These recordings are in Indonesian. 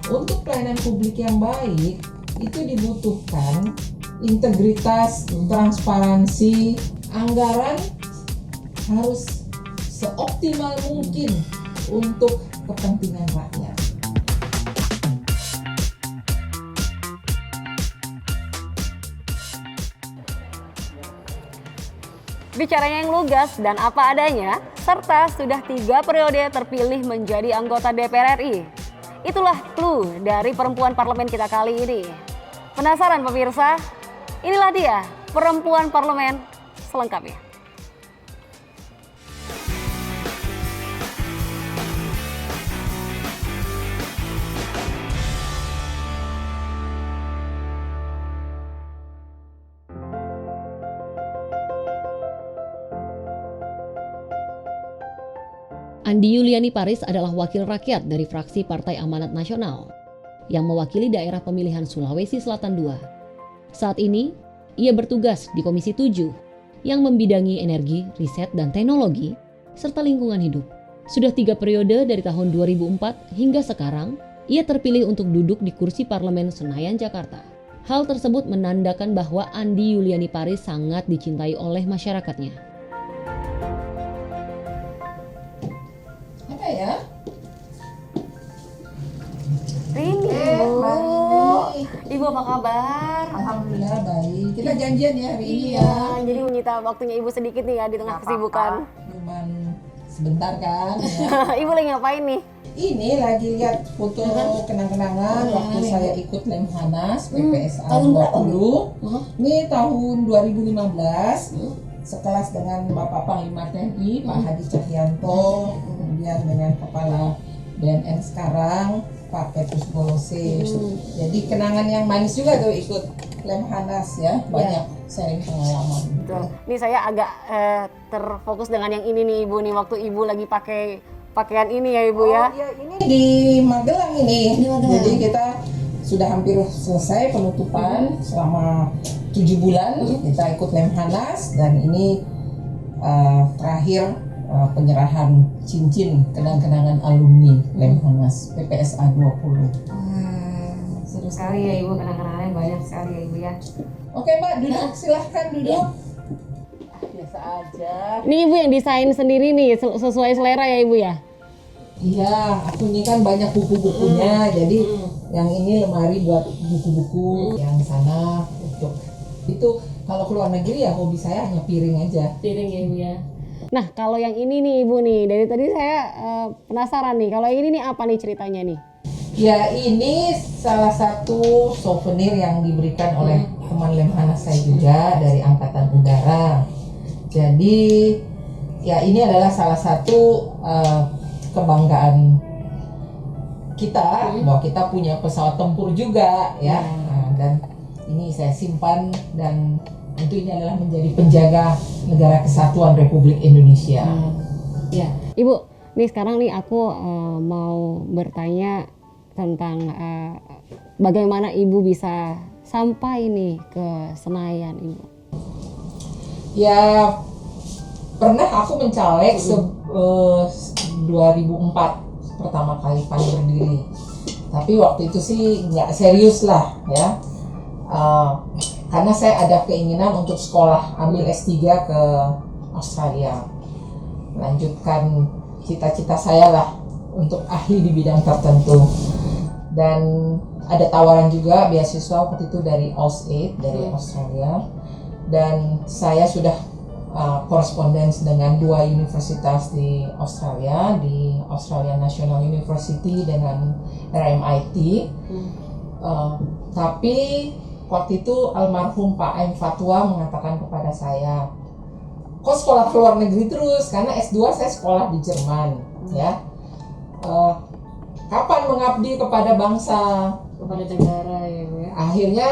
untuk pelayanan publik yang baik itu dibutuhkan integritas, transparansi, anggaran harus seoptimal mungkin untuk kepentingan rakyat. Bicaranya yang lugas dan apa adanya, serta sudah 3 periode terpilih menjadi anggota DPR RI. Itulah clue dari perempuan parlemen kita kali ini. Penasaran pemirsa? Inilah dia, perempuan parlemen selengkapnya. Andi Yuliani Paris adalah wakil rakyat dari fraksi Partai Amanat Nasional yang mewakili daerah pemilihan Sulawesi Selatan II. Saat ini, ia bertugas di Komisi 7 yang membidangi energi, riset dan teknologi, serta lingkungan hidup. Sudah 3 periode dari tahun 2004 hingga sekarang, ia terpilih untuk duduk di kursi Parlemen Senayan, Jakarta. Hal tersebut menandakan bahwa Andi Yuliani Paris sangat dicintai oleh masyarakatnya. Ya. Rini, Ibu apa kabar? Alhamdulillah baik. Kita janjian ya hari ini ya. Jadi menyita waktunya Ibu sedikit nih ya di tengah kesibukan. Cuman sebentar kan. Ya. Ibu lagi ngapain nih? Ini lagi lihat foto kenang-kenangan waktu saya ikut Lemhanas PPSA 20. Ini tahun 2015. Sekelas dengan Bapak Panglima TNI, Pak Hadi Cahyanto, kemudian dengan Kepala BNN sekarang, Pak Petrus Bolose. Jadi kenangan yang manis juga tuh ikut Lemhanas ya, banyak sharing pengalaman. Betul. Ini saya agak terfokus dengan yang ini nih Ibu nih, waktu Ibu lagi pakai pakaian ini ya Ibu ya. Iya, ini di Magelang ini. Jadi kita sudah hampir selesai penutupan selama 7 bulan kita ikut Lemhanas dan ini terakhir penyerahan cincin kenang-kenangan alumni Lemhanas PPSA 20. Seru sekali ya Ibu, kenang-kenangannya banyak sekali ya Ibu ya. Oke Mbak, duduk, silahkan duduk. Biasa aja. Ini Ibu yang desain sendiri nih, sesuai selera ya Ibu ya? Iya, aku ini kan banyak buku-bukunya, jadi yang ini lemari buat buku-buku, yang sana untuk itu. Kalau keluar negeri ya hobi saya hanya piring aja. Piring ya Ibu ya. Nah kalau yang ini nih Ibu nih, dari tadi saya penasaran nih, kalau yang ini nih apa nih ceritanya nih? Ya ini salah satu souvenir yang diberikan oleh teman Lemhanas saya juga dari Angkatan Udara. Jadi ya ini adalah salah satu kebanggaan kita bahwa kita punya pesawat tempur juga ya. Nah, dan ini saya simpan dan tentu ini adalah menjadi penjaga negara kesatuan Republik Indonesia. Ya, Ibu, nih sekarang nih aku mau bertanya tentang bagaimana Ibu bisa sampai nih ke Senayan, Ibu. Ya pernah aku mencaleg 2004 pertama kali PAN berdiri, tapi waktu itu sih nggak serius lah ya, karena saya ada keinginan untuk sekolah ambil S3 ke Australia, lanjutkan cita-cita saya lah untuk ahli di bidang tertentu, dan ada tawaran juga beasiswa waktu itu dari AusAid dari Australia, dan saya sudah korespondens dengan 2 universitas di Australia, di Australian National University dengan RMIT. Tapi waktu itu almarhum Pak M. Fatwa mengatakan kepada saya, kok sekolah ke luar negeri terus, karena S2 saya sekolah di Jerman ya. Kapan mengabdi kepada bangsa, Kepada negara ya Bu ya. akhirnya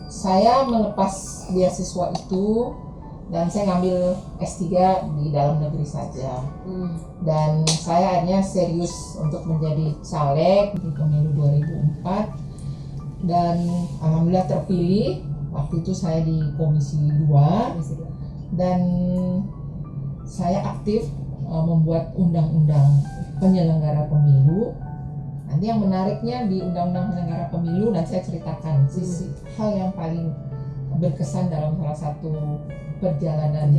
saya melepas beasiswa itu dan saya ngambil S3 di dalam negeri saja. Dan saya akhirnya serius untuk menjadi caleg di pemilu 2004 dan alhamdulillah terpilih. Waktu itu saya di Komisi 2 dan saya aktif membuat undang-undang penyelenggara pemilu Nanti yang menariknya di Undang-Undang Penyelenggara Pemilu, dan saya ceritakan sisi hal yang paling berkesan dalam salah satu perjalanan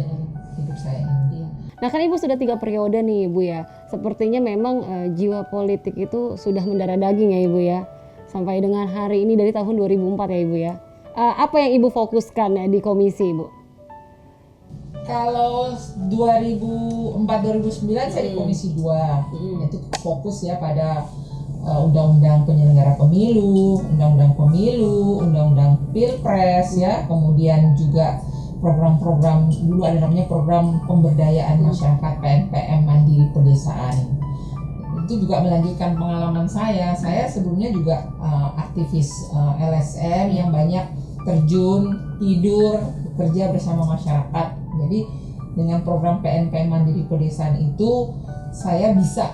hidup saya ini. Nah kan Ibu sudah 3 periode nih Ibu ya. Sepertinya memang jiwa politik itu sudah mendarah daging ya Ibu ya. Sampai dengan hari ini dari tahun 2004 ya Ibu ya. Apa yang Ibu fokuskan ya di komisi Ibu? Kalau 2004-2009 saya di Komisi 2, itu fokus ya pada Undang-Undang Penyelenggara Pemilu, Undang-Undang Pemilu, Undang-Undang Pilpres ya, kemudian juga program-program, dulu ada namanya program pemberdayaan masyarakat PNPM Mandiri Pedesaan. Itu juga melanjutkan pengalaman saya sebelumnya juga aktivis LSM yang banyak terjun, tidur, bekerja bersama masyarakat. Jadi dengan program PNPM Mandiri Pedesaan itu saya bisa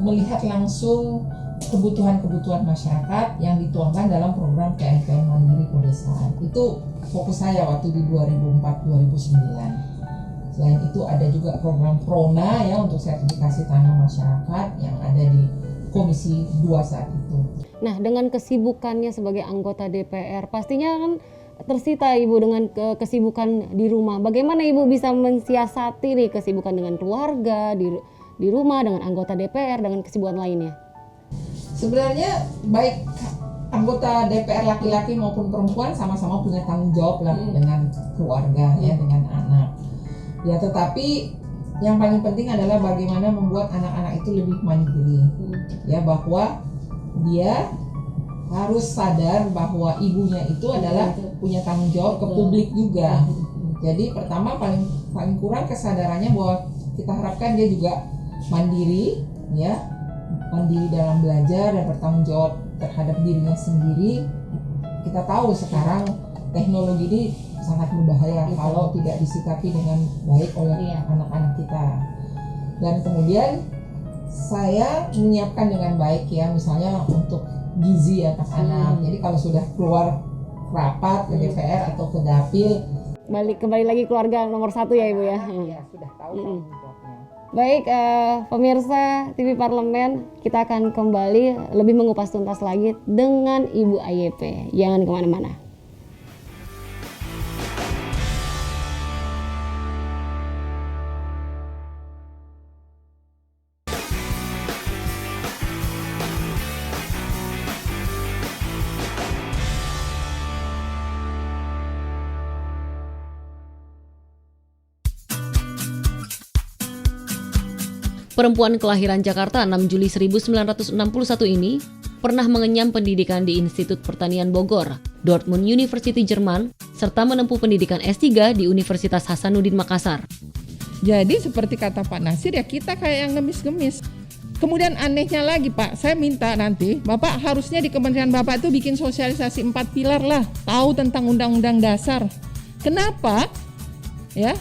melihat langsung kebutuhan-kebutuhan masyarakat yang dituangkan dalam program PNPM Mandiri Pedesaan. Itu fokus saya waktu di 2004-2009. Selain itu ada juga program PRONA ya untuk sertifikasi tanah masyarakat yang ada di Komisi 2 saat itu. Nah dengan kesibukannya sebagai anggota DPR pastinya kan tersita Ibu dengan kesibukan di rumah. Bagaimana Ibu bisa mensiasati nih kesibukan dengan keluarga, di rumah, dengan anggota DPR, dengan kesibukan lainnya? Sebenarnya baik anggota DPR laki-laki maupun perempuan sama-sama punya tanggung jawab lah dengan keluarga ya, dengan anak. Ya tetapi yang paling penting adalah bagaimana membuat anak-anak itu lebih mandiri. Ya bahwa dia harus sadar bahwa ibunya itu adalah punya tanggung jawab ke publik juga. Jadi pertama paling kurang kesadarannya bahwa kita harapkan dia juga mandiri ya, mandiri dalam belajar dan bertanggung jawab terhadap dirinya sendiri. Kita tahu sekarang teknologi ini sangat berbahaya kalau tidak disikapi dengan baik oleh anak-anak kita. Dan kemudian saya menyiapkan dengan baik ya, misalnya untuk gizi anak-anak. Jadi kalau sudah keluar rapat ke DPR atau ke dapil, Kembali lagi keluarga nomor 1 ya Ibu ya. Ya sudah tahu tanggung jawabnya. Baik pemirsa TV Parlemen, kita akan kembali lebih mengupas tuntas lagi dengan Ibu AYP. Jangan kemana-mana. Perempuan kelahiran Jakarta 6 Juli 1961 ini pernah mengenyam pendidikan di Institut Pertanian Bogor, Dortmund University Jerman, serta menempuh pendidikan S3 di Universitas Hasanuddin Makassar. Jadi seperti kata Pak Nasir ya, kita kayak yang ngemis-ngemis. Kemudian anehnya lagi Pak, saya minta nanti Bapak harusnya di Kementerian Bapak itu bikin sosialisasi 4 pilar lah, tahu tentang Undang-Undang Dasar. Kenapa? Ya.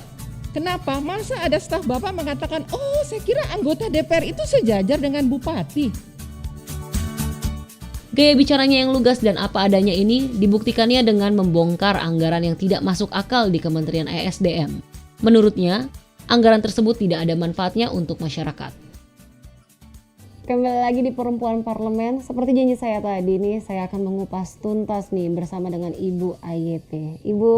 Kenapa? Masa ada staf Bapak mengatakan, oh saya kira anggota DPR itu sejajar dengan bupati. Gaya bicaranya yang lugas dan apa adanya ini dibuktikannya dengan membongkar anggaran yang tidak masuk akal di Kementerian ESDM. Menurutnya, anggaran tersebut tidak ada manfaatnya untuk masyarakat. Kembali lagi di Perempuan Parlemen. Seperti janji saya tadi nih, saya akan mengupas tuntas nih bersama dengan Ibu AYP. Ibu,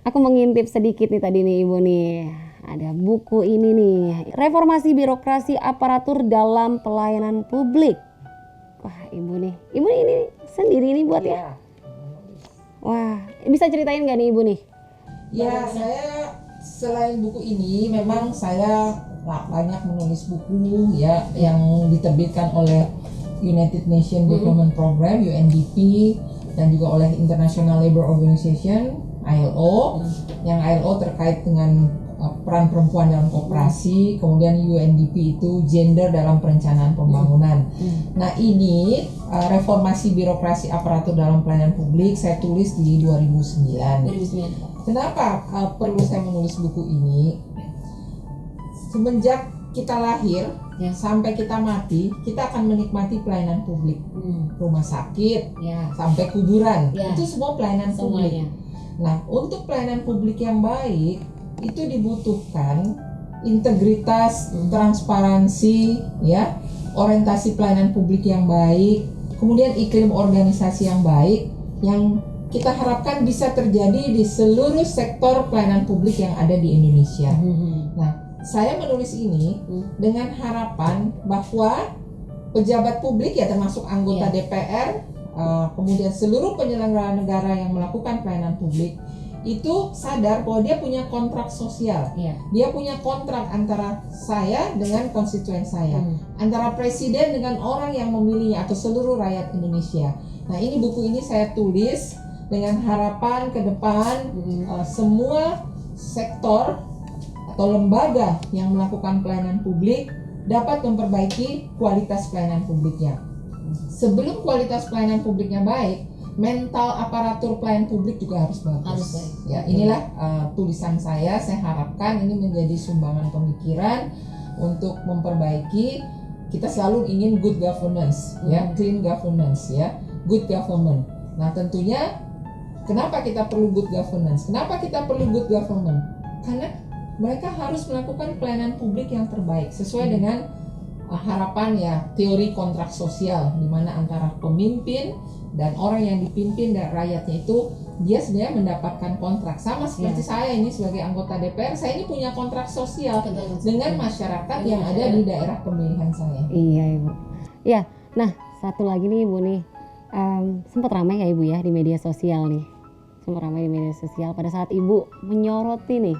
aku mengintip sedikit nih tadi nih Ibu nih. Ada buku ini nih, Reformasi Birokrasi Aparatur dalam Pelayanan Publik. Wah Ibu nih, Ibu ini sendiri nih buat ya? Wah, bisa ceritain gak nih Ibu nih? Ya, saya selain buku ini memang saya banyak menulis buku ya yang diterbitkan oleh United Nations Development Program UNDP dan juga oleh International Labour Organization ILO. Yang ILO terkait dengan peran perempuan dalam koperasi, kemudian UNDP itu gender dalam perencanaan pembangunan. Nah ini reformasi birokrasi aparatur dalam pelayanan publik saya tulis di 2009. Kenapa perlu saya menulis buku ini? Semenjak kita lahir sampai kita mati, kita akan menikmati pelayanan publik, rumah sakit, sampai kuburan, itu semua pelayanan publik. Nah, untuk pelayanan publik yang baik itu dibutuhkan integritas, transparansi, ya, orientasi pelayanan publik yang baik, kemudian iklim organisasi yang baik yang kita harapkan bisa terjadi di seluruh sektor pelayanan publik yang ada di Indonesia. Nah, saya menulis ini dengan harapan bahwa pejabat publik ya termasuk anggota DPR, kemudian seluruh penyelenggara negara yang melakukan pelayanan publik itu sadar bahwa dia punya kontrak sosial. Dia punya kontrak antara saya dengan konstituen saya, antara presiden dengan orang yang memilihnya atau seluruh rakyat Indonesia. Nah, ini buku ini saya tulis dengan harapan ke depan semua sektor atau lembaga yang melakukan pelayanan publik dapat memperbaiki kualitas pelayanan publiknya. Sebelum kualitas pelayanan publiknya baik, mental aparatur pelayan publik juga harus bagus. Ya, inilah tulisan saya harapkan ini menjadi sumbangan pemikiran untuk memperbaiki. Kita selalu ingin good governance, ya, clean governance, ya, good government. Nah, tentunya kenapa kita perlu good governance? Kenapa kita perlu good government? Karena mereka harus melakukan pelayanan publik yang terbaik sesuai dengan harapan ya teori kontrak sosial, di mana antara pemimpin dan orang yang dipimpin dan rakyatnya itu dia sebenarnya mendapatkan kontrak sama seperti saya ini sebagai anggota DPR, saya ini punya kontrak sosial dengan masyarakat yang ada di daerah pemilihan saya. Iya Ibu. Ya, nah satu lagi nih Ibu nih, sempat ramai ya Ibu ya di media sosial nih, sempat ramai di media sosial pada saat Ibu menyoroti nih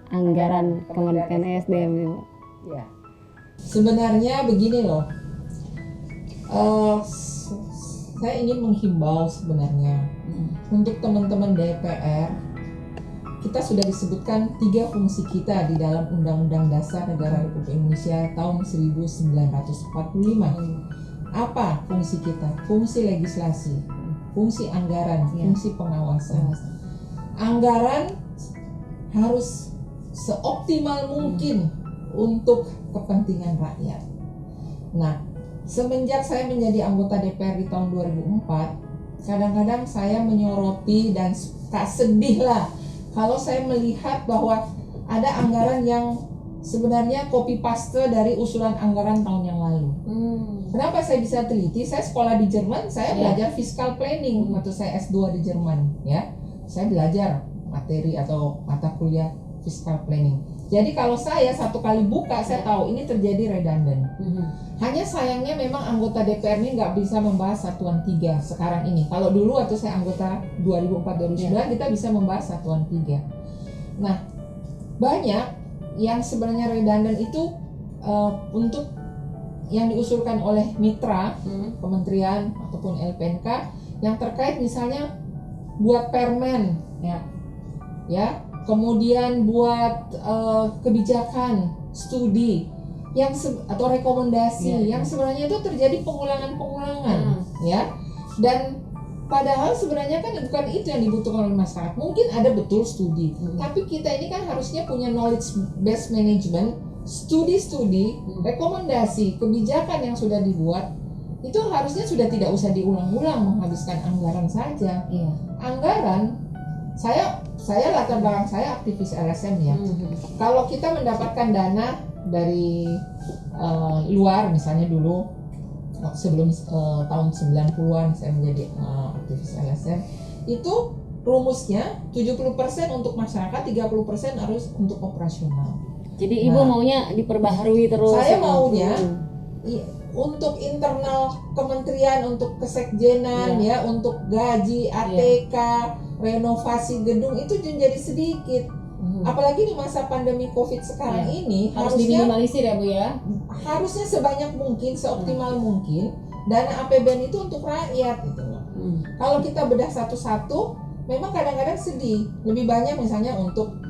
anggaran Kementerian SDM Ibu. Ya. Sebenarnya begini loh, saya ingin menghimbau sebenarnya untuk teman-teman DPR, kita sudah disebutkan 3 fungsi kita di dalam Undang-Undang Dasar Negara Republik Indonesia tahun 1945. Apa fungsi kita? Fungsi legislasi, fungsi anggaran, fungsi pengawasan. Anggaran harus seoptimal mungkin untuk kepentingan rakyat. Nah, semenjak saya menjadi anggota DPR di tahun 2004, kadang-kadang saya menyoroti dan sedih lah kalau saya melihat bahwa ada anggaran yang sebenarnya copy paste dari usulan anggaran tahun yang lalu. Kenapa saya bisa teliti? Saya sekolah di Jerman, saya belajar fiscal planning waktu saya S2 di Jerman, ya. Saya belajar materi atau mata kuliah fiscal planning. Jadi kalau saya satu kali buka, saya tahu ini terjadi redundant. Hanya sayangnya memang anggota DPR ini nggak bisa membahas satuan 3 sekarang ini. Kalau dulu waktu saya anggota 2004-2009 kita bisa membahas satuan 3. Nah, banyak yang sebenarnya redundant itu untuk yang diusulkan oleh mitra kementerian ataupun LPNK yang terkait misalnya buat permen, ya. Kemudian buat kebijakan, studi yang atau rekomendasi yang sebenarnya itu terjadi pengulangan, ya. Dan padahal sebenarnya kan bukan itu yang dibutuhkan oleh masyarakat. Mungkin ada betul studi, tapi kita ini kan harusnya punya knowledge based management, studi-studi, rekomendasi, kebijakan yang sudah dibuat itu harusnya sudah tidak usah diulang-ulang menghabiskan anggaran saja. Anggaran saya latar belakang saya aktivis LSM ya. Kalau kita mendapatkan dana dari luar, misalnya dulu sebelum tahun 90-an saya menjadi aktivis LSM, itu rumusnya 70% untuk masyarakat, 30% harus untuk operasional. Jadi Ibu maunya diperbaharui terus. Saya maunya untuk internal kementerian, untuk kesekjenan, ya, untuk gaji, ATK, renovasi gedung itu menjadi sedikit. Apalagi di masa pandemi COVID sekarang ini harus diminimalisir ya Bu ya. Harusnya sebanyak mungkin, seoptimal mungkin dana APBN itu untuk rakyat gitu loh. Kalau kita bedah satu-satu, memang kadang-kadang sedih. Lebih banyak misalnya untuk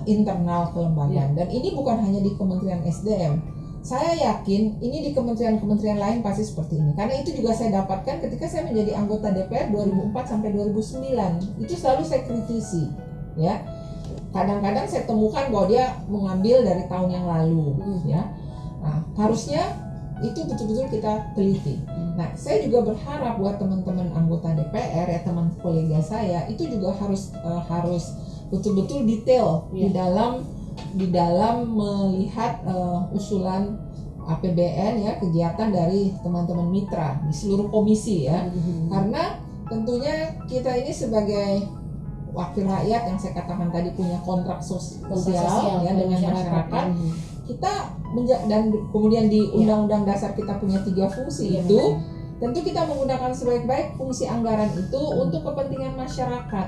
internal kelembagaan. Dan ini bukan hanya di Kementerian SDM. Saya yakin ini di kementerian-kementerian lain pasti seperti ini. Karena itu juga saya dapatkan ketika saya menjadi anggota DPR 2004 sampai 2009. Itu selalu saya kritisi, ya. Kadang-kadang saya temukan bahwa dia mengambil dari tahun yang lalu, ya. Nah, harusnya itu betul-betul kita teliti. Nah, saya juga berharap buat teman-teman anggota DPR, ya, teman kolega saya, itu juga harus betul-betul detail di dalam melihat usulan APBN ya, kegiatan dari teman-teman mitra di seluruh komisi ya. Karena tentunya kita ini sebagai wakil rakyat yang saya katakan tadi punya kontrak sosial ya dengan masyarakat. Kita dan kemudian di Undang-Undang Dasar kita punya 3 fungsi itu. Tentu kita menggunakan sebaik-baik fungsi anggaran itu untuk kepentingan masyarakat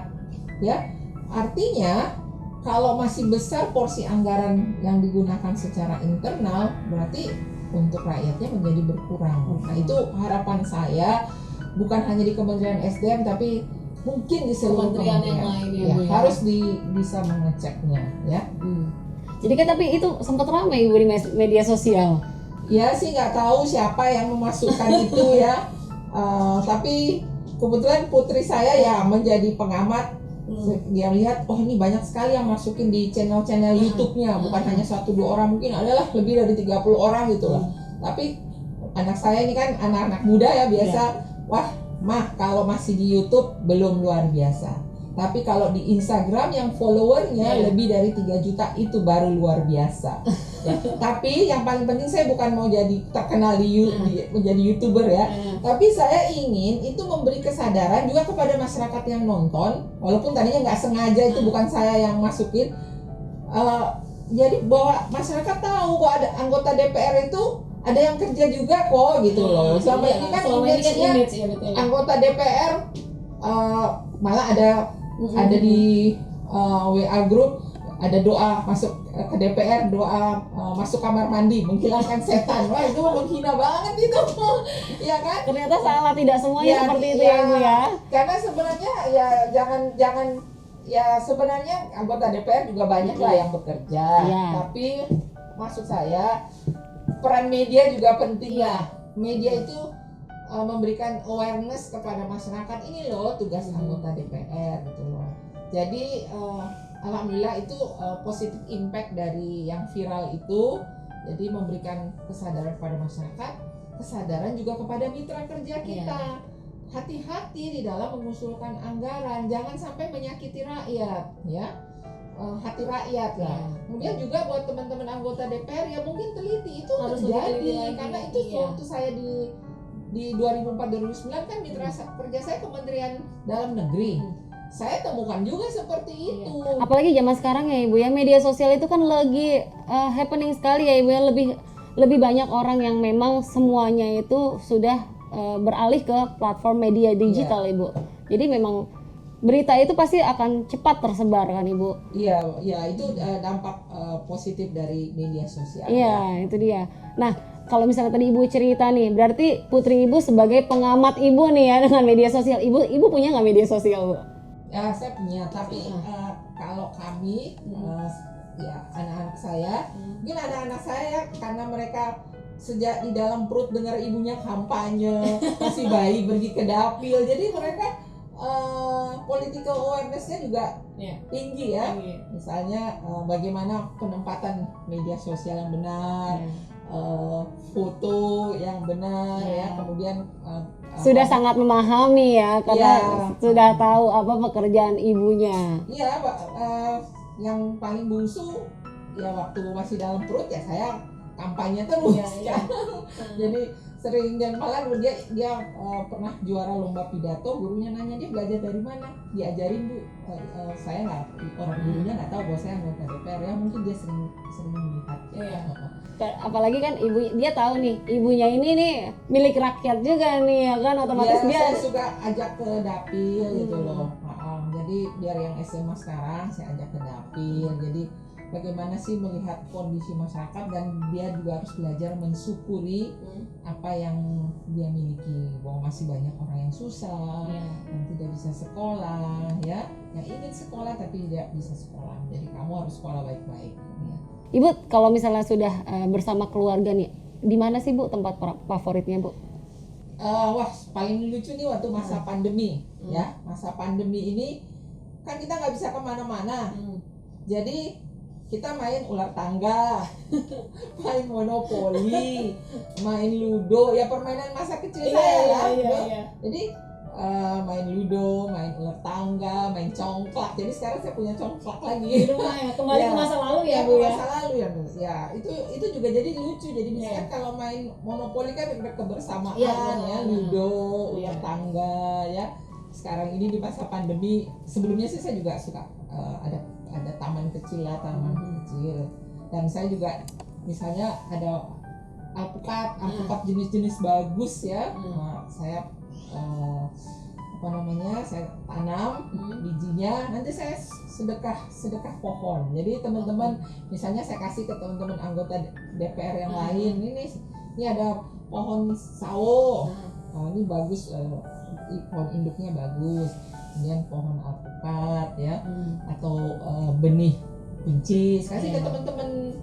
ya. Artinya kalau masih besar porsi anggaran yang digunakan secara internal, berarti untuk rakyatnya menjadi berkurang. Nah itu harapan saya, bukan hanya di Kementerian SDM tapi mungkin di seluruh Kementerian yang lain ya, Bu, ya. Harus bisa mengeceknya ya. Jadi kan tapi itu sempat ramai Ibu di media sosial. Ya sih nggak tahu siapa yang memasukkan itu ya. Tapi kebetulan putri saya ya menjadi pengamat. Dia lihat, oh ini banyak sekali yang masukin di channel-channel YouTube-nya, bukan hanya 1-2 orang, mungkin adalah lebih dari 30 orang gitu lah. Tapi anak saya ini kan anak-anak muda ya biasa, wah mah kalau masih di YouTube belum luar biasa. Tapi kalau di Instagram yang followernya lebih dari 3 juta itu baru luar biasa. Ya. Tapi yang paling penting saya bukan mau jadi terkenal menjadi YouTuber ya. Tapi saya ingin itu memberi kesadaran juga kepada masyarakat yang nonton, walaupun tadinya nggak sengaja, itu bukan saya yang masukin. Jadi bahwa masyarakat tahu kok ada anggota DPR itu ada yang kerja juga kok gitu loh. Selama ini kan image-nya anggota DPR malah ada di WA group ada doa masuk ke DPR, doa masuk kamar mandi menghilangkan setan. Wah itu menghina banget itu. Ya kan? Ternyata salah, tidak semuanya seperti itu ya Bu ya. Karena sebenarnya ya jangan ya sebenarnya anggota DPR juga banyak lah yang bekerja. Tapi maksud saya peran media juga penting lah. Media itu memberikan awareness kepada masyarakat, ini loh tugas anggota DPR gitu loh. Jadi alhamdulillah itu positif impact dari yang viral itu. Jadi memberikan kesadaran kepada masyarakat, kesadaran juga kepada mitra kerja kita. Hati-hati di dalam mengusulkan anggaran, jangan sampai menyakiti rakyat ya. Hati rakyat lah. Kemudian juga buat teman-teman anggota DPR ya mungkin teliti itu harus terjadi karena itu waktu saya di 2004-2009 kan mitra kerja saya Kementerian Dalam Negeri. Saya temukan juga seperti itu. Apalagi zaman sekarang ya Ibu ya, media sosial itu kan lagi happening sekali ya Ibu ya, lebih banyak orang yang memang semuanya itu sudah beralih ke platform media digital Ibu. Jadi memang berita itu pasti akan cepat tersebar kan Ibu. Iya itu dampak positif dari media sosial. Iya, itu dia. Nah, kalau misalnya tadi Ibu cerita nih, berarti putri Ibu sebagai pengamat Ibu nih ya dengan media sosial. Ibu punya nggak media sosial Bu? Ya saya punya, tapi kalau kami ya anak-anak saya, mungkin anak-anak saya karena mereka sejak di dalam perut dengar ibunya kampanye, masih bayi pergi ke dapil, jadi mereka political awareness-nya juga tinggi ya. Misalnya bagaimana penempatan media sosial yang benar, foto yang benar ya, kemudian sudah sangat memahami ya karena sudah tahu apa pekerjaan ibunya. Iya, yang paling bungsu ya waktu masih dalam perut ya saya kampanye terus ya. Jadi sering, dan malah dia pernah juara lomba pidato, gurunya nanya dia belajar dari mana, diajarin Bu. Saya nggak, orang gurunya nggak tahu bahwa saya anggota DPR ya, mungkin dia sering melihat. Apalagi kan dia tahu nih ibunya ini nih milik rakyat juga nih ya kan, otomatis saya suka ajak ke dapil gitu loh. Jadi biar yang SMA sekarang saya ajak ke dapil, jadi bagaimana sih melihat kondisi masyarakat, dan dia juga harus belajar mensyukuri apa yang dia miliki, bahwa masih banyak orang yang susah, yang tidak bisa sekolah ya, yang ingin sekolah tapi tidak bisa sekolah. Jadi kamu harus sekolah baik-baik ya. Ibu kalau misalnya sudah bersama keluarga nih, di mana sih Bu tempat favoritnya Bu? Wah paling lucu nih waktu masa pandemi ya. Masa pandemi ini kan kita nggak bisa kemana-mana, jadi kita main ular tangga, main monopoli, main ludo, ya permainan masa kecil saya lah. Jadi main ludo, main ular tangga, main congklak. Jadi sekarang saya punya congklak lagi Di rumah ya, kembali Ya. ke masa lalu ya, Ya, Bu ke ya. masa lalu ya itu juga jadi lucu. Jadi misalkan kalau main monopoli kan ada kebersamaan Iya, ya, benar. ludo, Iya. ular tangga ya. Sekarang ini di masa pandemi, sebelumnya sih saya juga suka ada taman kecil lah, taman kecil. Dan saya juga misalnya ada alpukat jenis-jenis bagus ya. Nah, saya saya tanam bijinya, nanti saya sedekah pohon. Jadi teman-teman, misalnya saya kasih ke teman-teman anggota DPR yang lain, ini ada pohon sawo, ini bagus, pohon induknya bagus, kemudian pohon alpukat ya, atau benih buncis, kasih ke teman-teman.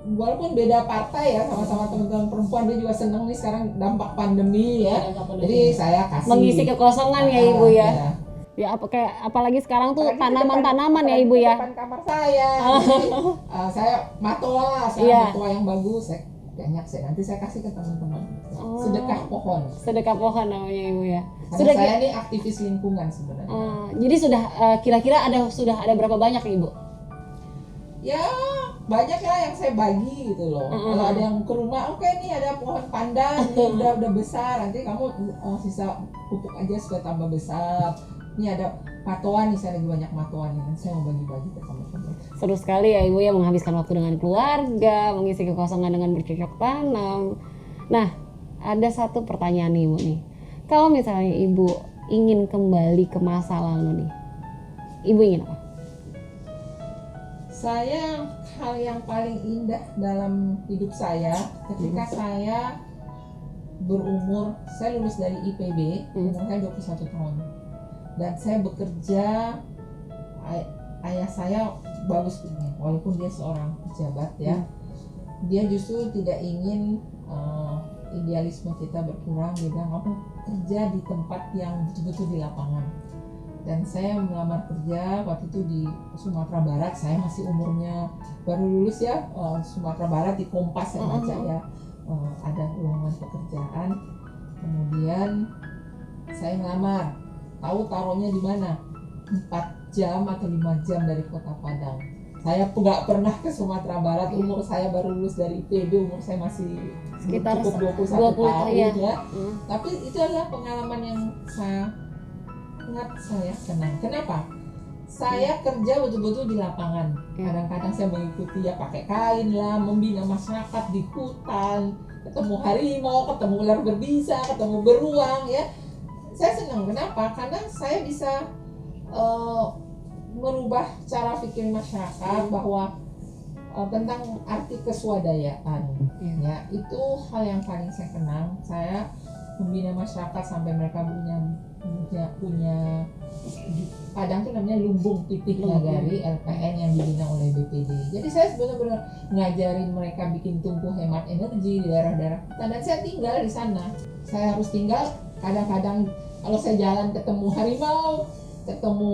Walaupun beda partai ya, sama-sama teman-teman perempuan, dia juga seneng nih sekarang dampak pandemi ya. Jadi saya kasih Mengisi kekosongan ya Ibu ya. Ya apalagi sekarang tuh Apalagi di tanaman-tanaman ya apalagi Ibu di ya. depan kamar saya. Jadi, saya matoa, matoa yang bagus, nanti saya kasih ke teman-teman. Sedekah pohon. Sedekah pohon namanya Ibu ya. Karena saya ini aktivis lingkungan sebenarnya. Jadi sudah kira-kira sudah ada berapa banyak Ibu? Ya banyak lah yang saya bagi gitu loh. Kalau ada yang ke rumah, oke nih ada pohon pandan, ini udah besar, nanti kamu sisa pupuk aja supaya tambah besar. Ini ada matoa nih, saya lagi banyak matoa nih, nanti saya mau bagi-bagi ke teman-teman. Seru sekali ya Ibu ya, menghabiskan waktu dengan keluarga, mengisi kekosongan dengan bercocok tanam. Nah, ada satu pertanyaan nih Ibu nih. Kalau misalnya Ibu ingin kembali ke masa lalu nih, Ibu ingin apa? Hal yang paling indah dalam hidup saya ketika saya berumur, saya lulus dari IPB, umur saya 21 tahun. Dan saya bekerja, ayah saya bagus punya, walaupun dia seorang pejabat ya. Dia justru tidak ingin idealisme kita berkurang, dia bilang kamu kerja di tempat yang betul-betul di lapangan. Dan saya melamar kerja waktu itu di Sumatera Barat, saya masih umurnya baru lulus ya, Sumatera Barat, di Kompas saya baca ya, ada lowongan pekerjaan. Kemudian saya melamar, tahu taruhnya di mana? 4 jam atau 5 jam dari Kota Padang. Saya nggak pernah ke Sumatera Barat, umur saya baru lulus dari IPB, umur saya masih Sekitar cukup 21 tahun ya. Tapi itu adalah pengalaman yang sangat saya senang. Kenapa? Saya kerja betul-betul di lapangan. Kadang-kadang saya mengikuti ya, pakai kain lah, membina masyarakat di hutan, ketemu harimau, ketemu ular berbisa, ketemu beruang ya. Saya senang. Kenapa? Karena saya bisa merubah cara pikir masyarakat bahwa tentang arti keswadayaan. Ya, itu hal yang paling saya kenang. Saya membina masyarakat sampai mereka punya Padang itu namanya Lumbung Titik Nagari LPN yang dibina oleh BPD. Jadi saya benar-benar ngajarin mereka bikin tungku hemat energi di daerah-daerah kita, dan saya tinggal di sana. Saya harus tinggal, kadang-kadang kalau saya jalan ketemu harimau, ketemu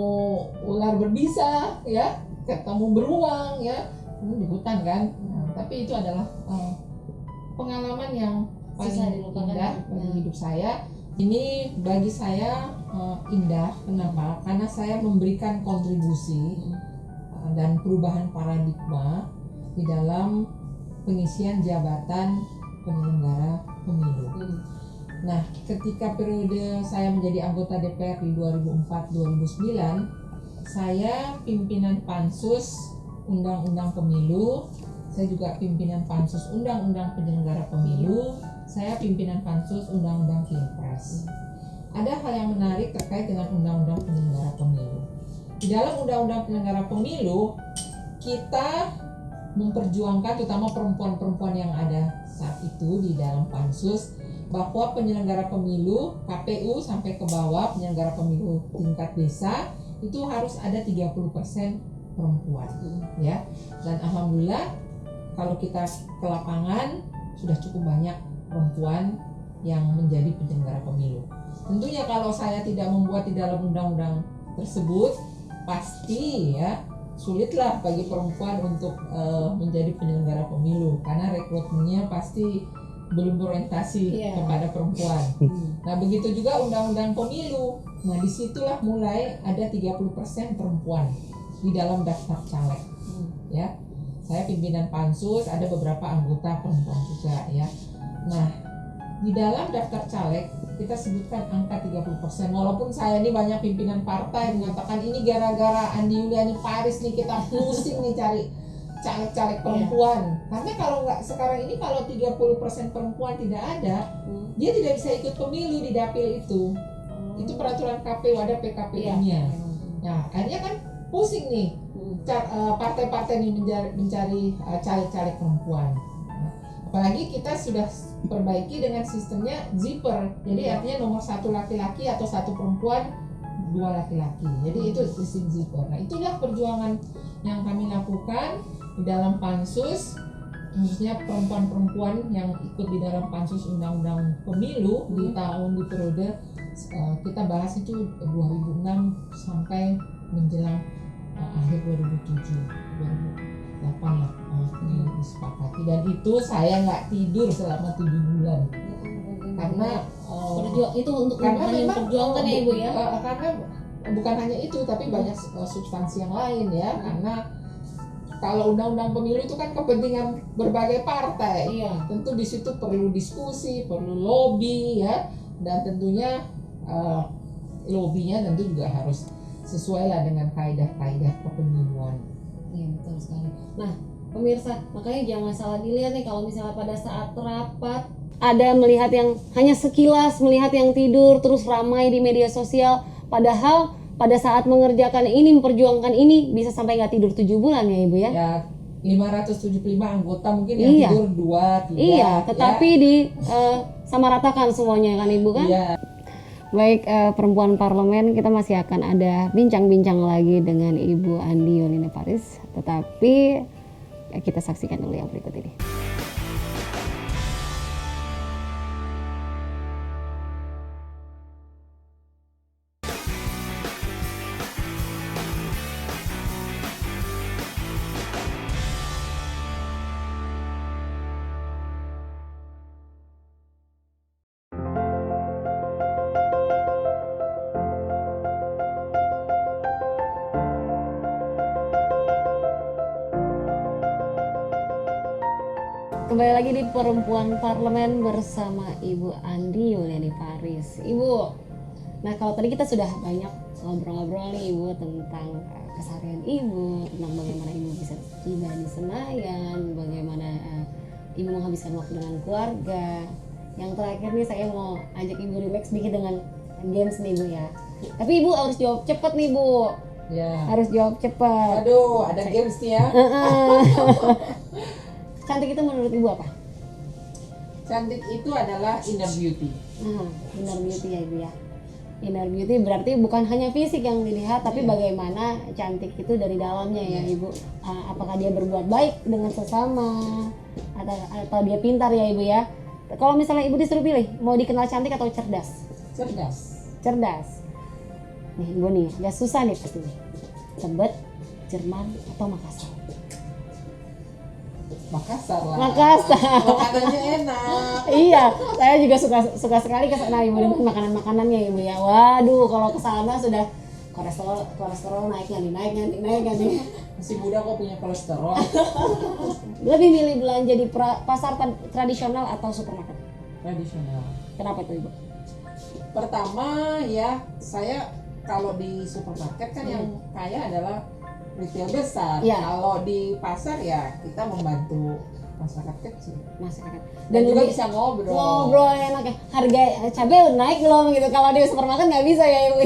ular berbisa ya, ketemu beruang ya, di hutan kan. Tapi itu adalah pengalaman yang paling indah bagi hidup saya. Ini bagi saya indah. Kenapa? Karena saya memberikan kontribusi dan perubahan paradigma di dalam pengisian jabatan penyelenggara pemilu. Nah, ketika periode saya menjadi anggota DPR di 2004-2009, saya pimpinan Pansus Undang-Undang Pemilu, saya juga pimpinan Pansus Undang-Undang Penyelenggara Pemilu, saya pimpinan Pansus Undang-Undang Pilpres. Ada hal yang menarik terkait dengan Undang-Undang Penyelenggara Pemilu. Di dalam Undang-Undang Penyelenggara Pemilu, kita memperjuangkan, terutama perempuan-perempuan yang ada saat itu di dalam Pansus, bahwa penyelenggara pemilu, KPU sampai ke bawah, penyelenggara pemilu tingkat desa, itu harus ada 30% perempuan. Ya. Dan alhamdulillah, kalau kita ke lapangan, sudah cukup banyak perempuan yang menjadi penyelenggara pemilu. Tentunya kalau saya tidak membuat di dalam undang-undang tersebut, pasti ya sulitlah bagi perempuan untuk menjadi penyelenggara pemilu, karena rekrutmennya pasti belum berorientasi kepada perempuan. Nah begitu juga undang-undang pemilu. Nah disitulah mulai ada 30% perempuan di dalam daftar caleg. Ya, saya pimpinan pansus, ada beberapa anggota perempuan juga ya. Nah di dalam daftar caleg kita sebutkan angka 30%. Walaupun saya ini banyak pimpinan partai mengatakan ini gara-gara Andi Yuliani Paris nih kita pusing nih cari caleg-caleg perempuan. Karena kalau nggak sekarang ini kalau 30% perempuan tidak ada, dia tidak bisa ikut pemilu di dapil itu. Itu peraturan KPU, ada PKPU-nya. Nah, akhirnya kan pusing nih partai-partai ini mencari caleg-caleg perempuan. Nah, apalagi kita sudah perbaiki dengan sistemnya zipper. Jadi artinya nomor 1 laki-laki atau 1 perempuan, 2 laki-laki. Jadi itu sistem zipper. Nah, itulah perjuangan yang kami lakukan di dalam pansus, khususnya perempuan-perempuan yang ikut di dalam pansus undang-undang pemilu di periode kita bahas itu 2006 sampai menjelang akhir 2007, 2008 lah disepakati. Dan itu saya nggak tidur selama 7 bulan karena itu untuk karena hanya memang memperjuangkan ya Ibu ya. Karena bukan hanya itu tapi banyak substansi yang lain ya. Karena kalau undang-undang pemilu itu kan kepentingan berbagai partai. Tentu di situ perlu diskusi, perlu lobby ya, dan tentunya lobbynya tentu juga harus sesuai lah dengan kaidah-kaidah kepemiluan. Iya betul sekali. Nah pemirsa, makanya jangan salah dilihat nih kalau misalnya pada saat rapat Ada melihat yang hanya sekilas melihat yang tidur terus ramai di media sosial, padahal pada saat mengerjakan ini, memperjuangkan ini bisa sampai nggak tidur 7 bulan ya Ibu ya? Ya 575 anggota mungkin yang tidur 2, 3. Iya, tetapi di samaratakan semuanya kan Ibu kan? Iya. Baik, perempuan parlemen, kita masih akan ada bincang-bincang lagi dengan Ibu Andi Yuliani Paris, tetapi kita saksikan dulu yang berikut ini. Kembali lagi di Perempuan Parlemen bersama Ibu Andi Yuliani Paris. Ibu, nah kalau tadi kita sudah banyak ngobrol-ngobrol nih Ibu tentang keseharian Ibu, tentang bagaimana Ibu bisa tiba di Senayan, bagaimana Ibu menghabiskan waktu dengan keluarga. Yang terakhir nih saya mau ajak Ibu relax dikit dengan games nih Ibu ya. Tapi Ibu harus jawab cepet nih Bu. Ya. Harus jawab cepet. Aduh, ada games nih ya. Cantik itu menurut Ibu apa? Cantik itu adalah inner beauty. Inner beauty ya Ibu ya. Inner beauty berarti bukan hanya fisik yang dilihat, tapi bagaimana cantik itu dari dalamnya ya Ibu. Apakah dia berbuat baik dengan sesama, atau dia pintar ya Ibu ya. Kalau misalnya Ibu disuruh pilih, mau dikenal cantik atau cerdas? Cerdas. Nih Ibu nih, gak susah nih pasti nih. Tebet, Jerman, atau Makassar? Makassar lah. Makanannya enak. Iya, saya juga suka sekali ke sana Ibu dengan makanan-makanannya Ibu ya. Waduh, kalau ke sana sudah kolesterol naik nih. Masih muda kok punya kolesterol. Lebih milih belanja di pasar tradisional atau supermarket? Tradisional. Kenapa itu Ibu? Pertama ya, saya kalau di supermarket kan yang kaya adalah retail besar. Kalau di pasar ya kita membantu masyarakat kecil. Dan juga bisa ngobrol enak ya. Harga cabai naik belum gitu. Kalau di supermarket nggak bisa ya Ibu.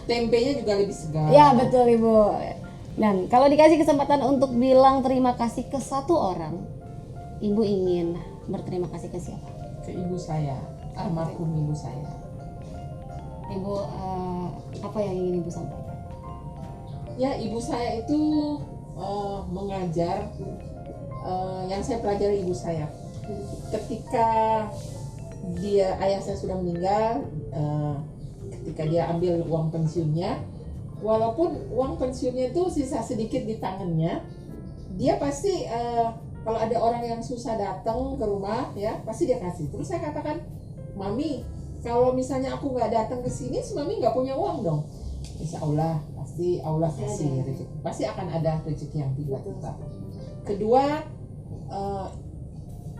Tempenya juga lebih segar. Ya betul Ibu. Dan kalau dikasih kesempatan untuk bilang terima kasih ke satu orang, Ibu ingin berterima kasih ke siapa? Ke ibu saya, almarhum ibu saya. Ibu, apa yang ingin Ibu sampaikan? Ya, ibu saya itu mengajar yang saya pelajari ibu saya. Ketika ayah saya sudah meninggal, ketika dia ambil uang pensiunnya, walaupun uang pensiunnya itu sisa sedikit di tangannya, dia pasti kalau ada orang yang susah datang ke rumah ya pasti dia kasih. Terus saya katakan, Mami, kalau misalnya aku nggak datang ke sini, Mami nggak punya uang dong. Insya Allah pasti Allah kasih rezeki. Pasti akan ada rezeki yang tiba-tiba. Kedua,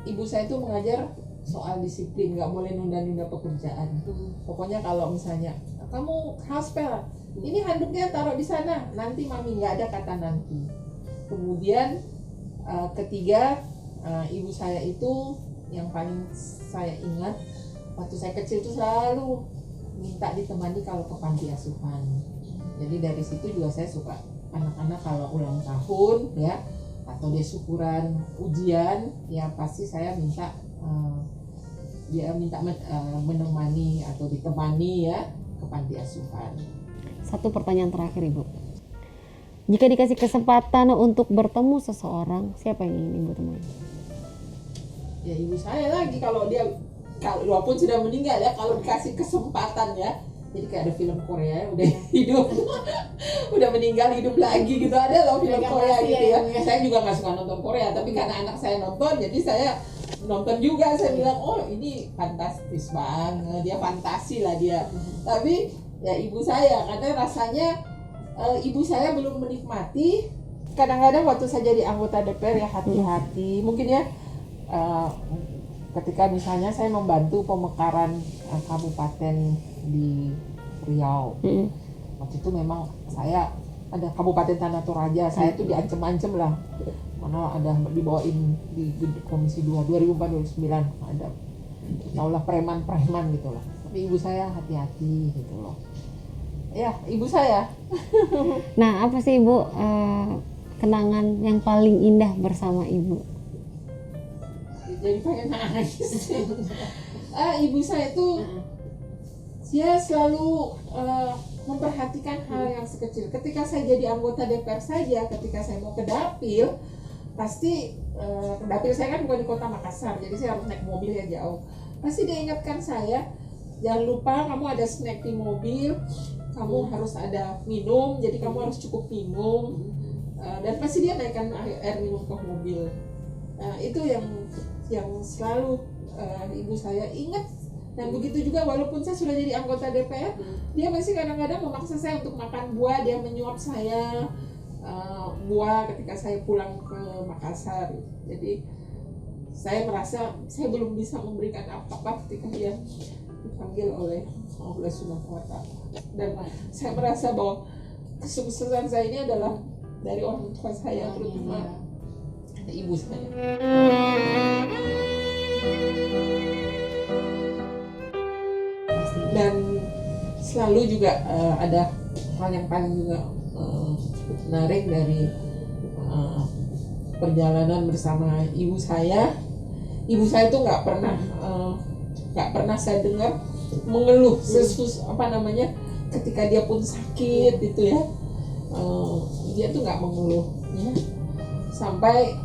ibu saya itu mengajar soal disiplin, nggak boleh nunda-nunda pekerjaan. Pokoknya kalau misalnya kamu house-spell, ini handuknya taruh di sana, nanti Mami, nggak ada kata nanti. Kemudian ketiga, ibu saya itu yang paling saya ingat waktu saya kecil itu selalu minta ditemani kalau ke panti asuhan. Jadi dari situ juga saya suka anak-anak kalau ulang tahun ya atau dia syukuran ujian ya pasti saya minta menemani atau ditemani ya ke panti asuhan. Satu pertanyaan terakhir Ibu. Jika dikasih kesempatan untuk bertemu seseorang, siapa yang ingin Ibu temui? Ya ibu saya lagi, kalau walaupun sudah meninggal ya, kalau dikasih kesempatan ya. Jadi kayak ada film Korea ya, udah hidup, udah meninggal hidup lagi gitu, ada loh film Korea gitu ya. Saya juga nggak suka nonton Korea, tapi karena anak saya nonton, jadi saya nonton juga. Saya bilang, oh ini fantastis banget, dia fantasi lah dia. Tapi ya ibu saya, karena rasanya ibu saya belum menikmati. Kadang-kadang waktu saya jadi anggota DPR ya hati-hati, mungkin ya ketika misalnya saya membantu pemekaran kabupaten di Riau. Waktu itu memang saya ada Kabupaten Tanah Toraja, saya tuh diancem-ancem lah. Mana ada dibawain di Komisi 2 2004-2009 ada taulah preman-preman gitu loh. Tapi ibu saya hati-hati gitu loh. Ya, ibu saya. Nah, apa sih Ibu kenangan yang paling indah bersama Ibu? Jadi pengen nangis. Ibu saya itu dia selalu memperhatikan hal yang sekecil. Ketika saya jadi anggota DPR saja, ketika saya mau ke dapil, pasti dapil saya kan bukan di kota Makassar, jadi saya harus naik mobil yang jauh. Pasti dia ingatkan saya, jangan lupa kamu ada snack di mobil, kamu harus ada minum, jadi kamu harus cukup minum. Dan pasti dia naikkan air minum ke mobil. Itu yang selalu ibu saya ingat. Dan begitu juga walaupun saya sudah jadi anggota DPR, dia masih kadang-kadang memaksa saya untuk makan buah, dia menyuap saya buah ketika saya pulang ke Makassar. Jadi saya merasa saya belum bisa memberikan apa-apa ketika dia dipanggil oleh Allah Subhanahu wa Ta'ala. Dan saya merasa bahwa kesuksesan saya ini adalah dari orang tua saya, terutama ibu saya. Dan selalu juga ada hal yang paling juga menarik dari perjalanan bersama ibu saya. Ibu saya itu nggak pernah saya dengar mengeluh ketika dia pun sakit itu ya, dia tuh nggak mengeluh ya. Sampai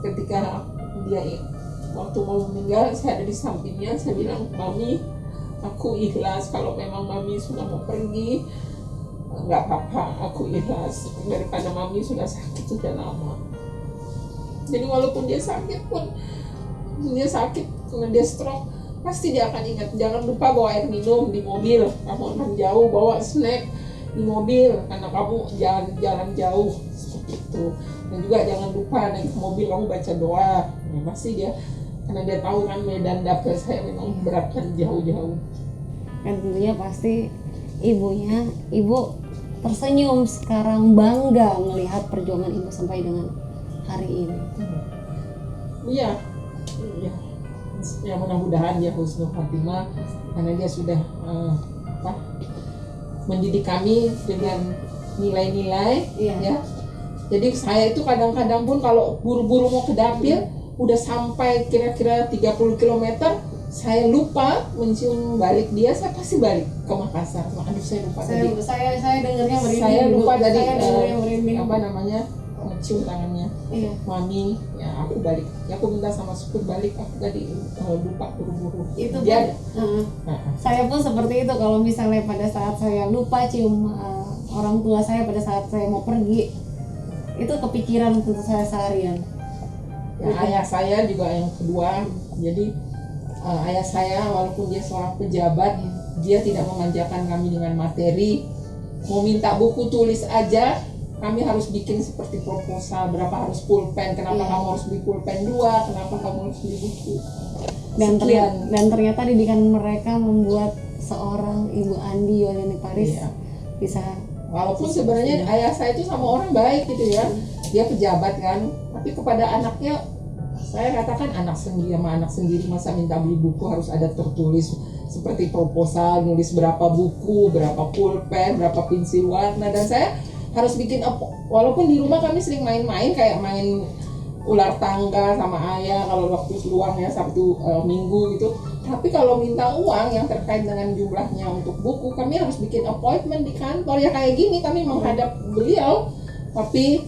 ketika dia waktu mau meninggal, saya ada di sampingnya, saya bilang, Mami, aku ikhlas kalau memang Mami sudah mau pergi, nggak apa-apa, aku ikhlas daripada Mami sudah sakit sudah lama. Jadi walaupun dia sakit pun, karena dia stroke, pasti dia akan ingat, jangan lupa bawa air minum di mobil, kamu akan jauh, bawa snack di mobil karena kamu jalan jauh seperti itu. Dan juga jangan lupa naik ke mobil kamu baca doa. Nah, pasti dia, karena dia tahu kan medan dapil saya memang berat dan jauh-jauh. Kan tentunya pasti ibu tersenyum sekarang, bangga melihat perjuangan ibu sampai dengan hari ini. Iya, ya mudah-mudahan dia husnul khatimah karena dia sudah mendidik kami dengan nilai-nilai ya. Jadi saya itu kadang-kadang pun kalau buru-buru mau ke dapil, udah sampai kira-kira 30 km, saya lupa mencium balik dia, saya pasti balik ke Makassar. Aduh, saya lupa tadi. Saya dengarnya merinding. Saya lupa tadi mencium tangannya. Iya. Mami, ya aku balik. Ya aku minta sama supir balik, aku tadi lupa buru-buru. Itu dia. Saya pun seperti itu, kalau misalnya pada saat saya lupa cium orang tua saya pada saat saya mau pergi, itu kepikiran untuk saya seharian. Ya, ayah saya juga yang kedua. Jadi ayah saya walaupun dia seorang pejabat, dia tidak memanjakan kami dengan materi. Mau minta buku tulis aja, kami harus bikin seperti proposal, berapa harus pulpen, kenapa kamu harus beli pulpen 2, kenapa kamu harus beli buku. Dan ternyata didikan mereka membuat seorang Ibu Andi Yuliani Paris bisa. Walaupun sebenarnya ayah saya itu sama orang baik gitu ya, dia pejabat kan, tapi kepada anaknya, saya katakan anak sendiri masa minta beli buku harus ada tertulis seperti proposal, nulis berapa buku, berapa pulpen, berapa pensil warna, dan saya harus bikin walaupun di rumah kami sering main-main kayak main ular tangga sama ayah kalau waktu luang ya Sabtu Minggu gitu. Tapi kalau minta uang yang terkait dengan jumlahnya untuk buku, kami harus bikin appointment di kantor ya kayak gini kami menghadap beliau. Tapi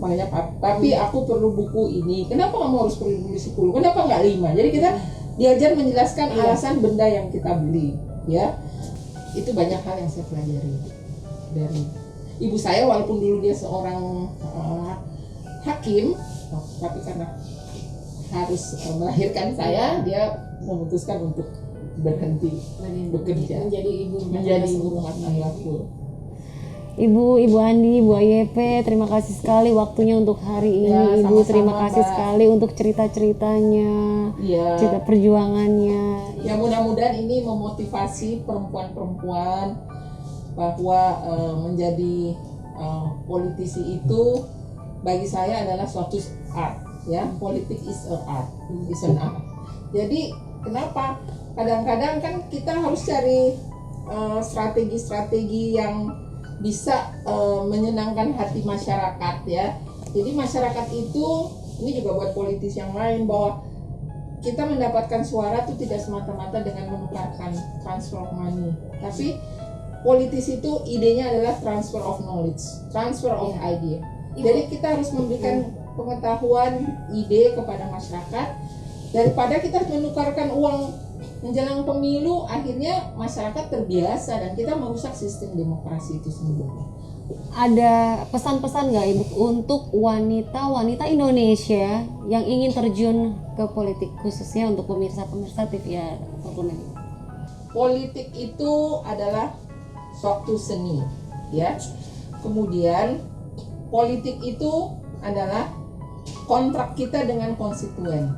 makanya tapi aku perlu buku ini. Kenapa kamu harus perlu beli 10? Kenapa nggak 5? Jadi kita diajar menjelaskan alasan benda yang kita beli, ya. Itu banyak hal yang saya pelajari dari ibu saya walaupun dulu dia seorang hakim, tapi karena harus melahirkan saya, dia memutuskan untuk berhenti bekerja menjadi ibu rumah tangga full. Ibu Andi, Ibu AYP, terima kasih sekali waktunya untuk hari ini. Ya, Ibu sama-sama, terima kasih Mbak. sekali untuk cerita-ceritanya, cerita perjuangannya. Ya mudah-mudahan ini memotivasi perempuan-perempuan bahwa menjadi politisi itu bagi saya adalah suatu art, ya. Politik is an art. Jadi kenapa kadang-kadang kan kita harus cari strategi-strategi yang bisa menyenangkan hati masyarakat, ya. Jadi masyarakat itu, ini juga buat politis yang lain, bahwa kita mendapatkan suara itu tidak semata-mata dengan menukarkan transfer of money, tapi politis itu idenya adalah transfer of knowledge, transfer of idea. Jadi kita harus memberikan pengetahuan, ide kepada masyarakat, daripada kita menukarkan uang menjelang pemilu, akhirnya masyarakat terbiasa dan kita merusak sistem demokrasi itu sendiri. Ada pesan-pesan nggak Ibu untuk wanita Indonesia yang ingin terjun ke politik, khususnya untuk pemirsa-pemirsa TVR Parlemen? Politik itu adalah suatu seni, ya. Kemudian politik itu adalah kontrak kita dengan konstituen.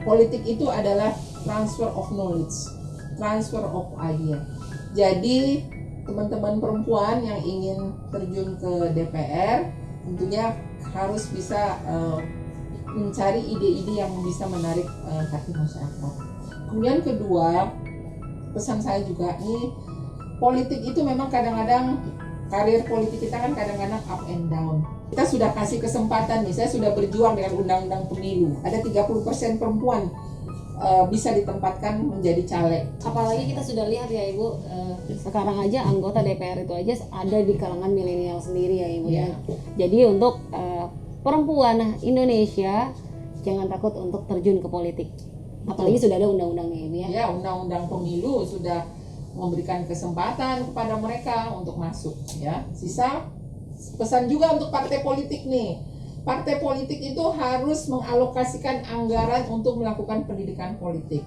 Politik itu adalah transfer of knowledge, transfer of idea. Jadi teman-teman perempuan yang ingin terjun ke DPR tentunya harus bisa mencari ide-ide yang bisa menarik hati masyarakat. Kemudian kedua, pesan saya juga nih, politik itu memang kadang-kadang karir politik kita kan kadang-kadang up and down. Kita sudah kasih kesempatan nih, saya sudah berjuang dengan undang-undang pemilu. Ada 30% perempuan bisa ditempatkan menjadi caleg. Apalagi kita sudah lihat ya Ibu, sekarang aja anggota DPR itu aja ada di kalangan milenial sendiri ya Ibu ya. Jadi untuk perempuan Indonesia jangan takut untuk terjun ke politik. Apalagi sudah ada undang-undangnya Ibu ya. Ya, undang-undang pemilu sudah memberikan kesempatan kepada mereka untuk masuk, ya. Sisa pesan juga untuk partai politik nih. Partai politik itu harus mengalokasikan anggaran untuk melakukan pendidikan politik.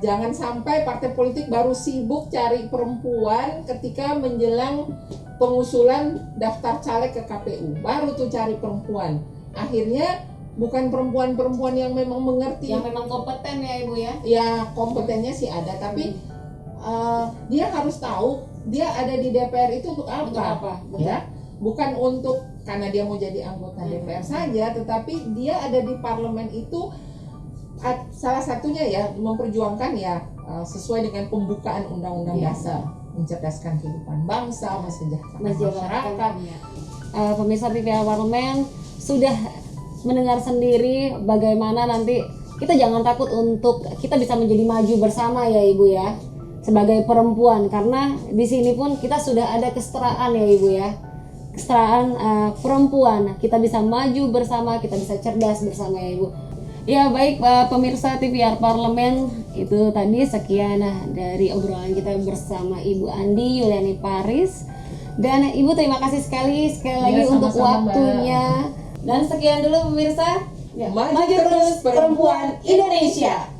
Jangan sampai partai politik baru sibuk cari perempuan ketika menjelang pengusulan daftar caleg ke KPU. Baru tuh cari perempuan. Akhirnya bukan perempuan-perempuan yang memang mengerti, Yang memang kompeten ya Ibu ya. ya kompetennya sih ada, tapi dia harus tahu dia ada di DPR itu untuk apa, Untuk apa, betul. ya, bukan untuk karena dia mau jadi anggota DPR saja, tetapi dia ada di parlemen itu salah satunya ya memperjuangkan ya sesuai dengan pembukaan undang-undang dasar, mencerdaskan kehidupan bangsa, mensejahterakan masyarakat. Pemirsa TVR Parlemen sudah mendengar sendiri bagaimana nanti kita jangan takut untuk kita bisa menjadi maju bersama ya Ibu ya, sebagai perempuan, karena di sini pun kita sudah ada kesetaraan ya Ibu ya, kesetaraan perempuan, kita bisa maju bersama, kita bisa cerdas bersama ya Ibu. Ya baik pemirsa TVR Parlemen, itu tadi sekian dari obrolan kita bersama Ibu Andi Yuliani Paris. Dan Ibu terima kasih sekali lagi untuk sama-sama, waktunya. Dan sekian dulu pemirsa, Maju terus perempuan Indonesia.